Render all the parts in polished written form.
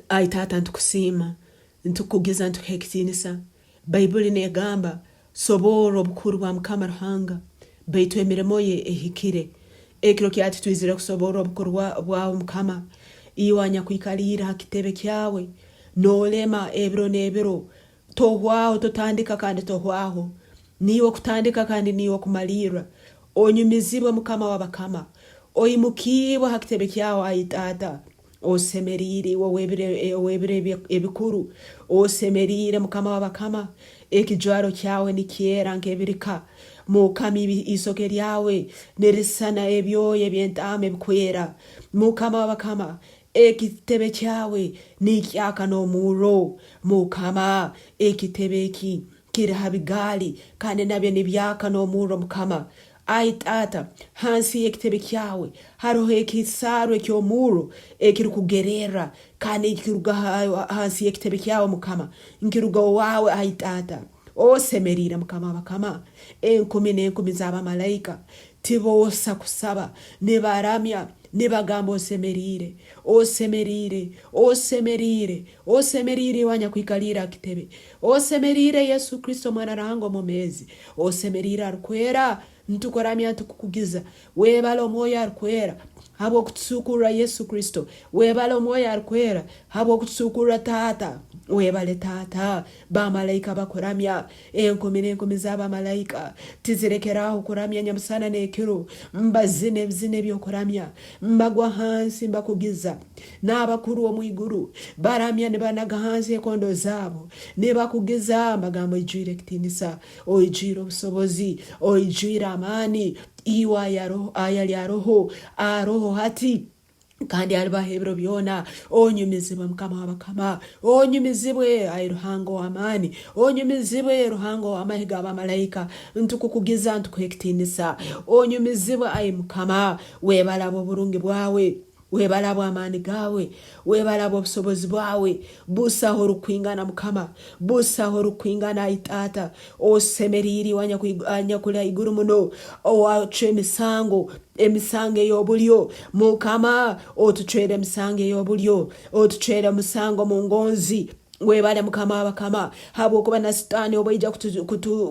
Aitata ntukusima, ntukugiza ntukekitinisa. Baibuli negamba soboro obukuru bwa Mukama Ruhanga baitu emirimo ye ehikire. Ekiro kyati twizire kusobora obukuru bwa Mukama. Iwanya kwikalira hakitebe kyawe nolema ebiro nebiro tohwaho totandika kandi tohwaho niwo kutandika kandi niwo kumalira. Onyumizibwe Mukama wabakama, oyimukibwe hakitebe kyawe aitata. Osemerire webire ebikuru. Osemerire Mukama wabakama, ekijwaro kyawe nikiera nkebirika. Mukama isoke lyawe nerisana ebyoye byentame bikwera. Mukama wabakama, ekitebe kyawe nikyaka n'omuro. Mukama ekitebe eki kiri habigali kandi nabyo nibyaka n'omuro. Mukama aitata hansi ekitebe kyawe hariho ekisaro eky'omuro ekiri kugerera kandi kiruga hansi ekitebe kyawe. Mukama nkiruga wawe aitata. Osemerire Mukama bakama, enkumi n'enkumi z'abamalayika tibosa kusaba nibaramya nibagamba osemerire, osemerire, osemerire, osemerire wanya kwikalira kitebe. Osemerire Yesu Kristo mwana rango mumezi. Osemerire arukwera ntukoramya tukukugiza. Webalo moya arukwera habo kutsukura Yesu Kristo. Webalo moya arukwera habo kutsukura tata. Webale tata bamalayika bakuramya enkumi n'enkumi z'abamalayika tizirekeraho kuramya nyamusana n'ekiro. Mbazine byokuramya mbagwa hansi mbakugiza n'abakuru omwiguru baramya nibanaga hansi ekondo zabo nibakugiza amagambo ijwire Ekitinisa, ojwire obusobozi, ojwire amani. Iwa ayali aroho hati kandi alibahebro byona. Onyumizibwe Mukama wabakama, onyumizibwe airuhango wamani, onyumizibwe ruhango wamahiga abamalayika ntukukugiza ntukuhekitinisa. Onyumizibwe ai Mukama, webalabo burungi bwawe, webalabo amani gawe, webalabo obusobozi bwawe busaho rukwingana Mukama, busaho rukwingana aitata. Osemeriri wanya kula iguru muno owache emisango ey'obulyo. Mukama otuchwere emisango ey'obulyo, otuchwere musango mungonzi. Webale Mukama wabakama habo kuba na sitani obaija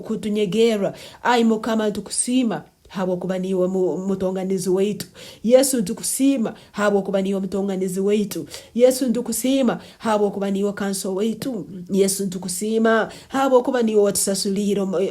kutunyegera. Ai Mukama tukusima habo kuba niwe mutonganizi wetu. Yesu tukusima habo kuba niwe mutonganizi wetu. Yesu tukusima habo kuba niwe kanso wetu. Yesu tukusima habo kuba niwe watusasuliro.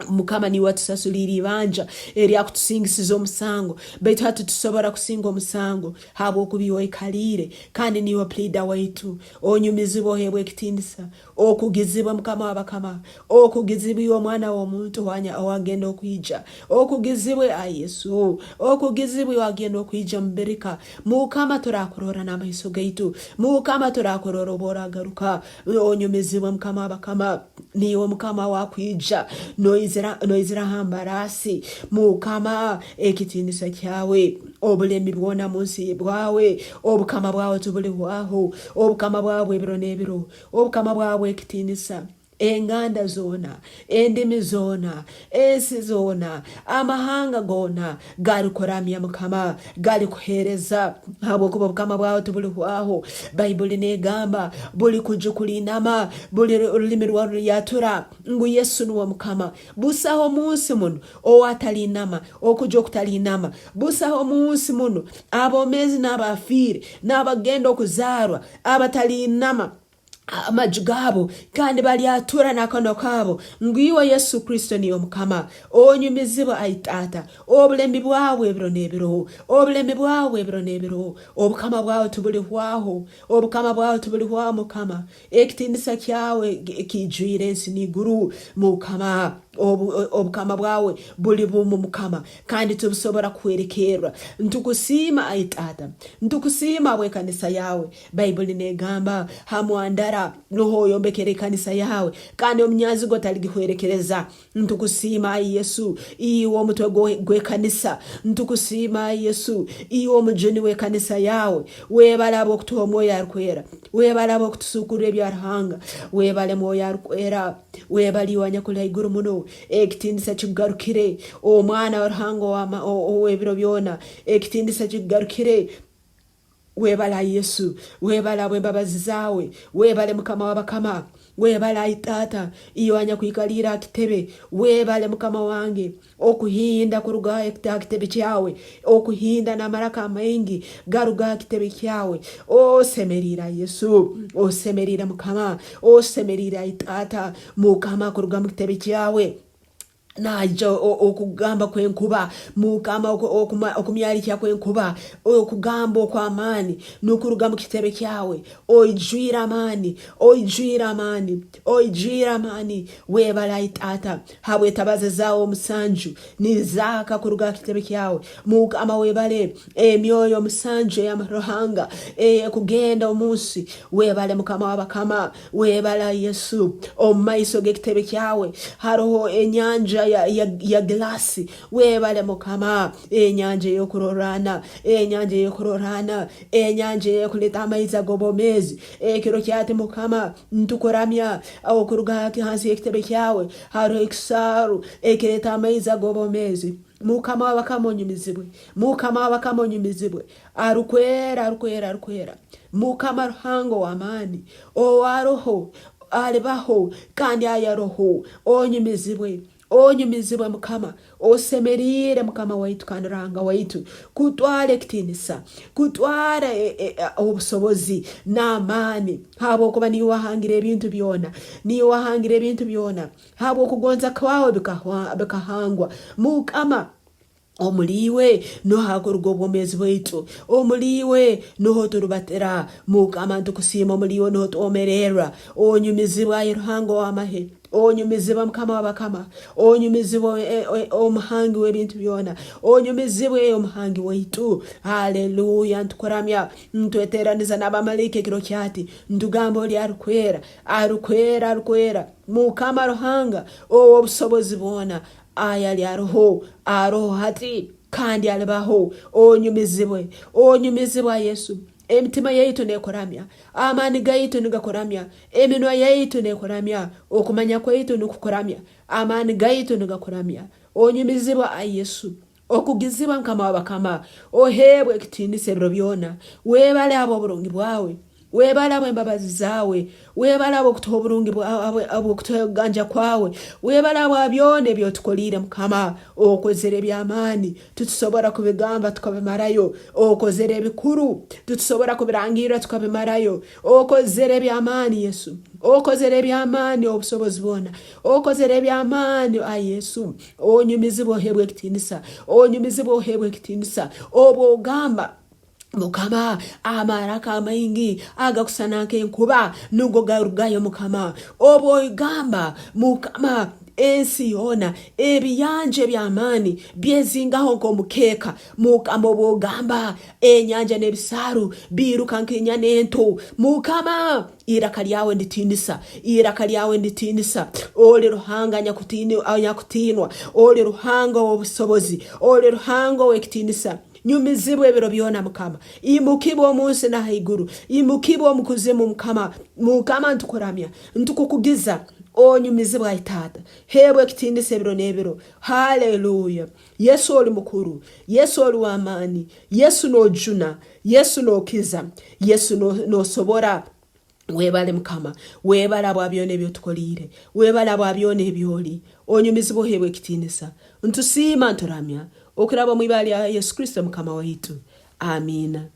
Mukama ni watusasulira ibanja erya kutusingisiza omusango baitu hatutusobora kusinga omusango habo kubiwe ikalire kandi niwe pleader waitu. Onyumizibwe ohebwe Ekitinisa, okugizibwe Mukama wabakama, okugizibwe omwana w'omuntu wagenda okwija, okugizibwe Yesu, okugizibwe wagenda okwija mbirika. Mukama turakurora n'amaiso gaitu, Mukama turakurora oboragaruka. Onyumizibwe Mukama wabakama, niwe Mukama wakwija noizira hambarasi. Mukama Ekitinisa kyawe obulemi bwona munsi bwawe, obukama bwawe tubulihwaho, obukama bwawe ebiro n'ebiro, obukama bwawe Ekitinisa. Enganda zona, endimi zona, ensi zona, amahanga gona gali kuramya Mukama, gali kuhereza habo kuba Mukama bwawe tubulihwaho. Baibuli negamba buli kujukulinama, buli ulimi rwaru yatura ngu Yesu nuwa Mukama. Busaho munsi muno owatalinama, okujokutalinama. Busaho munsi muno abomezi n'abafiri n'abagenda okuzarwa abatalinama amajugabo kandi baliatura nakono kabo. Ngwiwe Yesu Kristo niyo Mukama. Onyumizibwe aitata, obulembi bwawe ebiro n'ebiro, obulembi bwawe ebiro n'ebiro. Obukama bwawe tubulihwaho, obukama bwawe tubulihwaho Mukama. Ekitinisa kyawe kijwire ensi n'iguru Mukama. Obukama bwawe buli bumu Mukama kandi tubusobora kwerekerwa. Ntukusima aitata, ntukusima bwe kanisa yawe. Baibuli negamba hamwandara noho yombekere kanisa yawe kandi omnyazi gotaligihwerekereza. Ntukusima Yesu, iwo mutwe gwe kanisa. Ntukusima Yesu, iwo mujuni we kanisa yawe. Webalabo kutuho moya arukwera, webalabo kutusukura ebyarahanga, webale moya arukwera, webali wanyakula iguru muno. Ekitinisa kigarukire omwana waruhango owebiro byona. Ekitinisa kigarukire webala Yesu, webala wembabazi zawe, webale Mukama wabakama, webala itata iyo anya kuikalira kitebe, webale Mukama wange okuhinda kuruga kitebe kyawe, okuhinda na maraka mengi garuga kitebe kyawe. Osemerira Yesu, osemerira Mukama, osemerira itata Mukama kuruga kitebe kyawe. Najo okugamba kwenkuba Mukama okumyalikia kwenkuba okugamba okwamani nukuruga mu kitebe kyawe oijwira amani webala itata habwe tabaza zawo musanju nizaka kuruga kitebe kyawe Mukama webale emyoyo musanju ya marohanga kugenda omunsi webale Mukama wabakama webala Yesu omaiso ge kitebe kyawe haroho enyanja ya glasi webale Mukama enyanja yokurorana enyanja yokuleta amaizi agobomezi ekiro kyati Mukama ntukoramya okuruga hansi y'ekitebe kyawe haro ekisaru ekireta amaizi agobomezi Mukama wabakamonyumizibwe arukwera Mukama ruhango wamani owaroho alibaho kandi ayaroho onyumizibwe Mukama osemerire Mukama waitu kanranga waitu kutwale Ekitinisa kutware obusobozi n'amani habo kuba ni wahangire ebintu byona habo kugonza kwawe bikahangwa Mukama omuliwe no hakorgo bomezi bwaitu omuliwe no turubatera Mukama tukusima omuliwe no omerera onyumizibwa iruhango wamahe onyumizibwa Mukama wabakama onyumizibwa omuhangi webintu byona onyumizibwa omuhangi waitu haleluya ntukoramya ntweteraniza n'abamalike kiro kyati ntugambo li arukwera Mukama ruhanga obusobozi bona ayali aroho hati kandi alibaho onyumizibwa Yesu emitima yaitu nekoramya amani gaitu nigakoramya eminwa yaitu nekoramya okumanya kwaitu nukukoramya amani gaitu nigakoramya onyumizibwa Yesu okugizibwa Mukama wabakama ohebwe Ekitinisa ebiro byona webale abo burungi bwawe webala embabazi zawe webala okutoburungi abo kutoganja kwawe webala abyone byotukolire Mukama okozere byamani tutusobora kubigamba tukabimarayo okozere bikuru tutusobora kubirangira tukabimarayo okozere byamani Yesu okozere byamani obusobozi bona okozere byamani Yesu onyumizibwa ohebwe Ekitinisa obogamba Mukama amaraka maingi agakusanake enkuba nugo garugayo Mukama oboigamba Mukama ensi yona ebiyanje byamani byezingaho nkomukeka Mukama obogamba enyanja nebisaru biruka nkenya nento Mukama iraka lyawe nditinisa ole ruhanga nyakutinwa ole ruhanga obusobozi ole ruhanga Ekitinisa nyumizibwe ebiro byona Mukama imukibwe omunsi na haiguru imukibwe omukuzimu Mukama ntukoramya ntukukugiza onyumizibwa itata hebwe Ekitinisa ebiro nebiro haleluya Yesu oli mukuru Yesu oli wamani Yesu nojuna Yesu nokiza Yesu nosobora webale Mukama webala bwabyone byotukolire webala bwabyone ebyoli onyumizibwa hebwe Ekitinisa ntusima nturamya okuraba mwibali ya Yesu Kristo Mukama waitu amina.